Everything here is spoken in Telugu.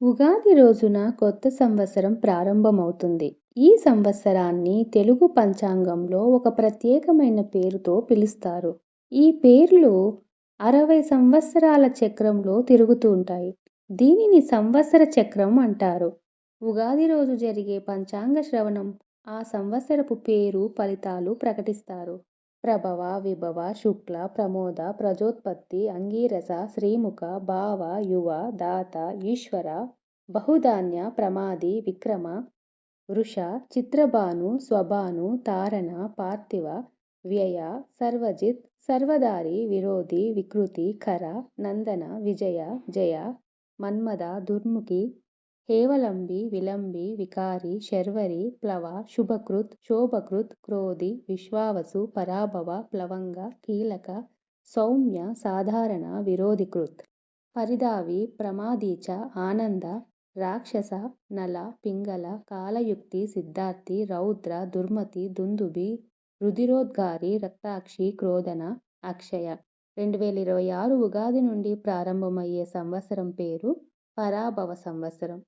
ఉగాది రోజున కొత్త సంవత్సరం ప్రారంభమవుతుంది. ఈ సంవత్సరాన్ని తెలుగు పంచాంగంలో ఒక ప్రత్యేకమైన పేరుతో పిలుస్తారు. ఈ పేర్లు 60 సంవత్సరాల చక్రంలో తిరుగుతూ ఉంటాయి. దీనిని సంవత్సర చక్రం అంటారు. ఉగాది రోజు జరిగే పంచాంగ శ్రవణం ఆ సంవత్సరపు పేరు, ఫలితాలు ప్రకటిస్తారు. ప్రభవ, విభవ, శుక్ల, ప్రమోద, ప్రజోత్పత్తి, అంగీరస, శ్రీముఖ, భావ, యువ, దాత, ఈశ్వర, బహుధాన్య, ప్రమాది, విక్రమ, వృష, చిత్రభాను, స్వభాను, తారణ, పార్థివ, వ్యయ, సర్వజిత్, సర్వదారి, విరోధి, వికృతి, ఖర, నందన, విజయ, జయ, మన్మద, దుర్ముఖి, హేవలంబి, విలంబి, వికారి, శర్వరి, ప్లవ, శుభకృత్, శోభకృత్, క్రోధి, విశ్వావసు, పరాభవ, ప్లవంగ, కీలక, సౌమ్య, సాధారణ, విరోధికృత్, పరిదావి, ప్రమాదీచ, ఆనంద, రాక్షస, నల, పింగళ, కాలయుక్తి, సిద్ధార్థి, రౌద్ర, దుర్మతి, దుందుభి, రుధిరోద్గారి, రక్తాక్షి, క్రోధన, అక్షయ. 2026 ఉగాది నుండి ప్రారంభమయ్యే సంవత్సరం పేరు పరాభవ సంవత్సరం.